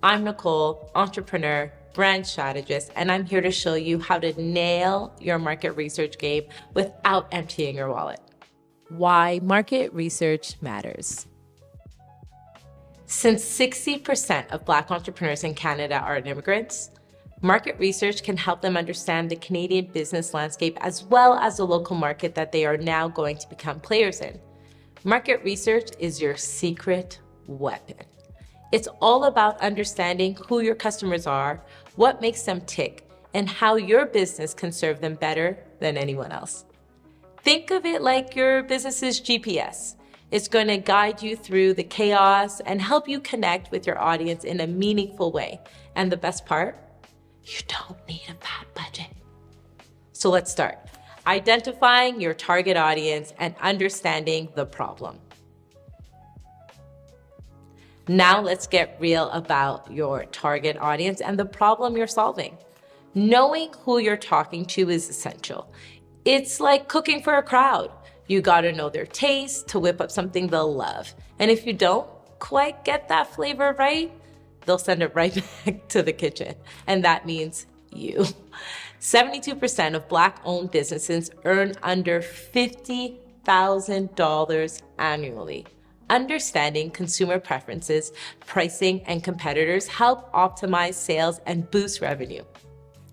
I'm Nicole, entrepreneur, brand strategist, and I'm here to show you how to nail your market research game without emptying your wallet. Why market research matters. Since 60% of Black entrepreneurs in Canada are immigrants, market research can help them understand the Canadian business landscape as well as the local market that they are now going to become players in. Market research is your secret weapon. It's all about understanding who your customers are, what makes them tick, and how your business can serve them better than anyone else. Think of it like your business's GPS. It's going to guide you through the chaos and help you connect with your audience in a meaningful way. And the best part, you don't need a bad budget. So let's start. Identifying your target audience and understanding the problem. Now let's get real about your target audience and the problem you're solving. Knowing who you're talking to is essential. It's like cooking for a crowd. You gotta know their taste to whip up something they'll love. And if you don't quite get that flavor right, they'll send it right back to the kitchen. And that means you. 72% of Black-owned businesses earn under $50,000 annually. Understanding consumer preferences, pricing, and competitors help optimize sales and boost revenue.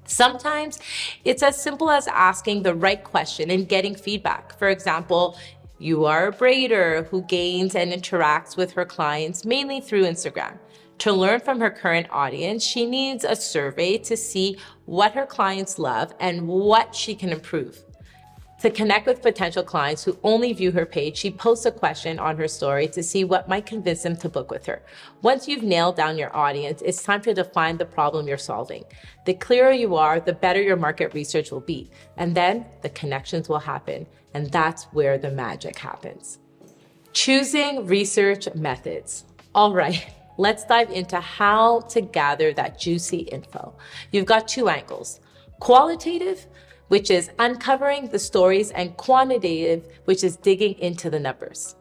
Sometimes it's as simple as asking the right question and getting feedback. For example, you are a braider who gains and interacts with her clients mainly through Instagram. To learn from her current audience, she needs a survey to see what her clients love and what she can improve. To connect with potential clients who only view her page, she posts a question on her story to see what might convince them to book with her. Once you've nailed down your audience, it's time to define the problem you're solving. The clearer you are, the better your market research will be. And then the connections will happen. And that's where the magic happens. Choosing research methods. All right. Let's dive into how to gather that juicy info. You've got two angles. Qualitative, which is uncovering the stories, and quantitative, which is digging into the numbers.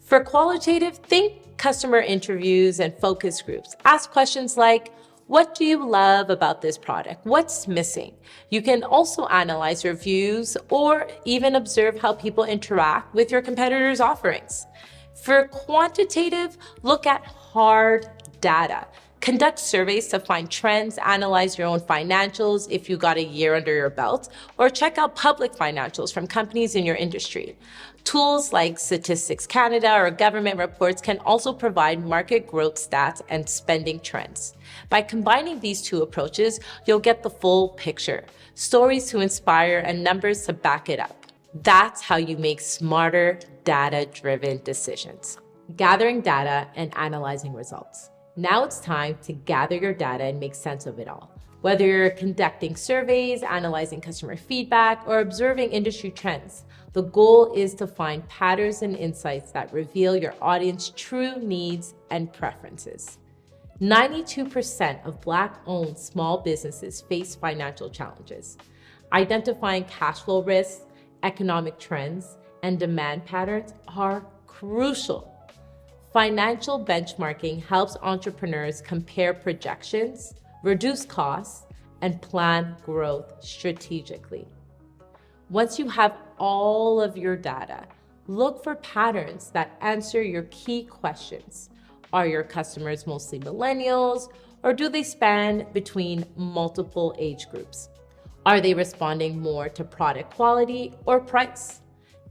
For qualitative, think customer interviews and focus groups. Ask questions like, what do you love about this product? What's missing? You can also analyze reviews or even observe how people interact with your competitors' offerings. For quantitative, look at hard data. Conduct surveys to find trends, analyze your own financials if you got a year under your belt, or check out public financials from companies in your industry. Tools like Statistics Canada or government reports can also provide market growth stats and spending trends. By combining these two approaches, you'll get the full picture, stories to inspire and numbers to back it up. That's how you make smarter, data-driven decisions. Gathering data and analyzing results. Now it's time to gather your data and make sense of it all. Whether you're conducting surveys, analyzing customer feedback, or observing industry trends, the goal is to find patterns and insights that reveal your audience's true needs and preferences. 92% of Black-owned small businesses face financial challenges. Identifying cash flow risks, economic trends, and demand patterns are crucial. Financial benchmarking helps entrepreneurs compare projections, reduce costs, and plan growth strategically. Once you have all of your data, look for patterns that answer your key questions. Are your customers mostly millennials, or do they span between multiple age groups? Are they responding more to product quality or price?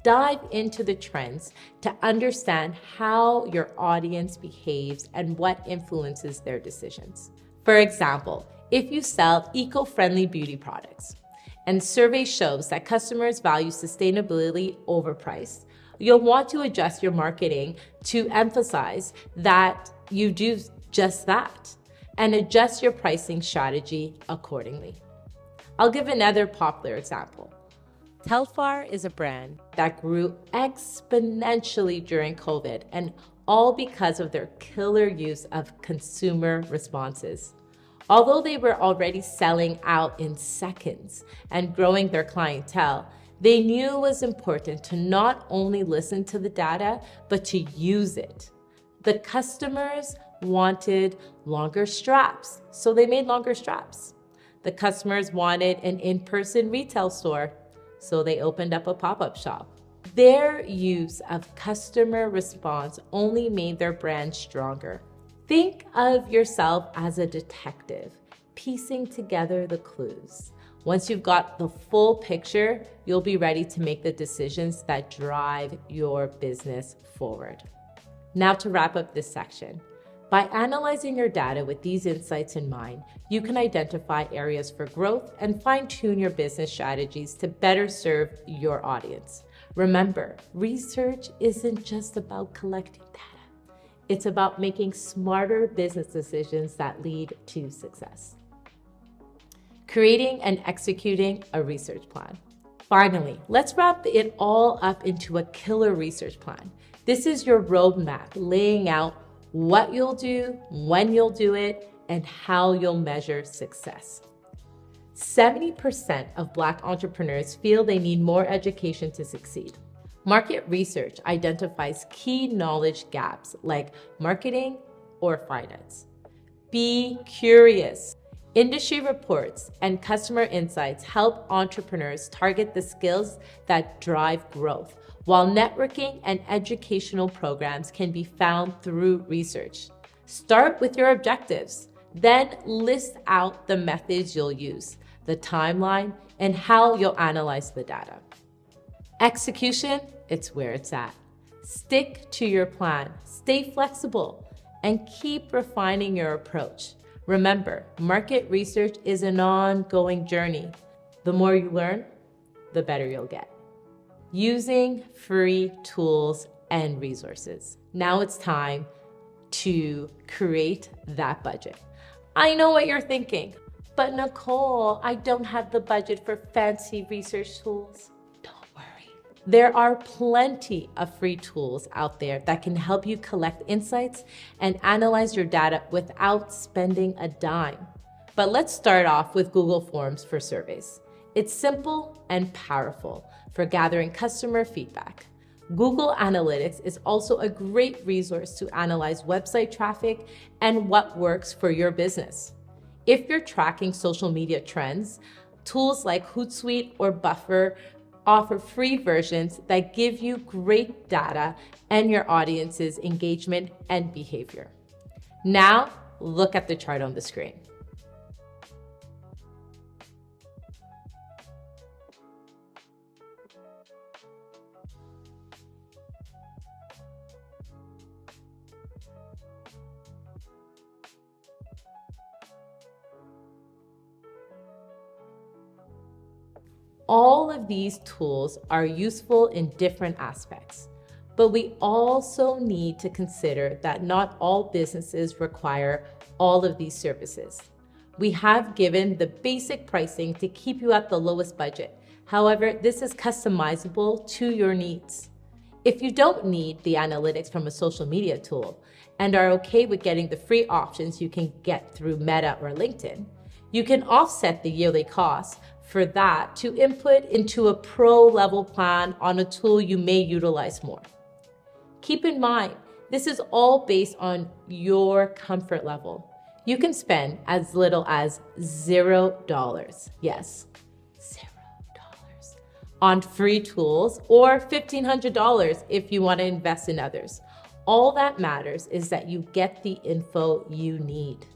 Dive into the trends to understand how your audience behaves and what influences their decisions. For example, if you sell eco-friendly beauty products and survey shows that customers value sustainability over price, you'll want to adjust your marketing to emphasize that you do just that and adjust your pricing strategy accordingly. I'll give another popular example. Telfar is a brand that grew exponentially during COVID, and all because of their killer use of consumer responses. Although they were already selling out in seconds and growing their clientele, they knew it was important to not only listen to the data, but to use it. The customers wanted longer straps, so they made longer straps. The customers wanted an in-person retail store, so they opened up a pop-up shop. Their use of customer response only made their brand stronger. Think of yourself as a detective, piecing together the clues. Once you've got the full picture, you'll be ready to make the decisions that drive your business forward. Now to wrap up this section. By analyzing your data with these insights in mind, you can identify areas for growth and fine-tune your business strategies to better serve your audience. Remember, research isn't just about collecting data. It's about making smarter business decisions that lead to success. Creating and executing a research plan. Finally, let's wrap it all up into a killer research plan. This is your roadmap laying out what you'll do, when you'll do it, and how you'll measure success. 70% of Black entrepreneurs feel they need more education to succeed. Market research identifies key knowledge gaps like marketing or finance. Be curious. Industry reports and customer insights help entrepreneurs target the skills that drive growth, while networking and educational programs can be found through research. Start with your objectives, then list out the methods you'll use, the timeline, and how you'll analyze the data. Execution, it's where it's at. Stick to your plan, stay flexible, and keep refining your approach. Remember, market research is an ongoing journey. The more you learn, the better you'll get. Using free tools and resources. Now it's time to create that budget. I know what you're thinking, but Nicole, I don't have the budget for fancy research tools. Don't worry. There are plenty of free tools out there that can help you collect insights and analyze your data without spending a dime. But let's start off with Google Forms for surveys. It's simple and powerful for gathering customer feedback. Google Analytics is also a great resource to analyze website traffic and what works for your business. If you're tracking social media trends, tools like Hootsuite or Buffer offer free versions that give you great data and your audience's engagement and behavior. Now, look at the chart on the screen. All of these tools are useful in different aspects, but we also need to consider that not all businesses require all of these services. We have given the basic pricing to keep you at the lowest budget. However, this is customizable to your needs. If you don't need the analytics from a social media tool and are okay with getting the free options you can get through Meta or LinkedIn, you can offset the yearly cost for that to input into a pro-level plan on a tool you may utilize more. Keep in mind, this is all based on your comfort level. You can spend as little as $0, yes, $0, on free tools, or $1,500 if you want to invest in others. All that matters is that you get the info you need.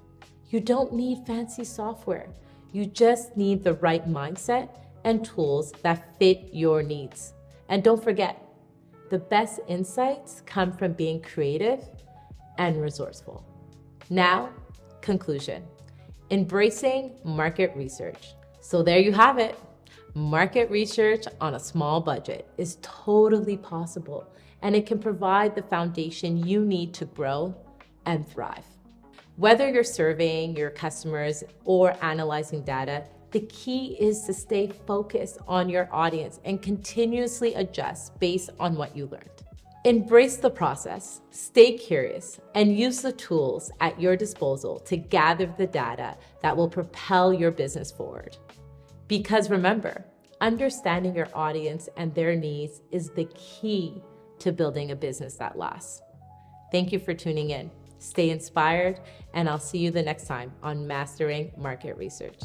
You don't need fancy software. You just need the right mindset and tools that fit your needs. And don't forget, the best insights come from being creative and resourceful. Now, conclusion. Embracing market research. So there you have it. Market research on a small budget is totally possible, and it can provide the foundation you need to grow and thrive. Whether you're surveying your customers or analyzing data, The key is to stay focused on your audience and continuously adjust based on what you learned. Embrace the process, stay curious, and use the tools at your disposal to gather the data that will propel your business forward. Because remember, understanding your audience and their needs is the key to building a business that lasts. Thank you for tuning in. Stay inspired, and I'll see you the next time on Mastering Market Research.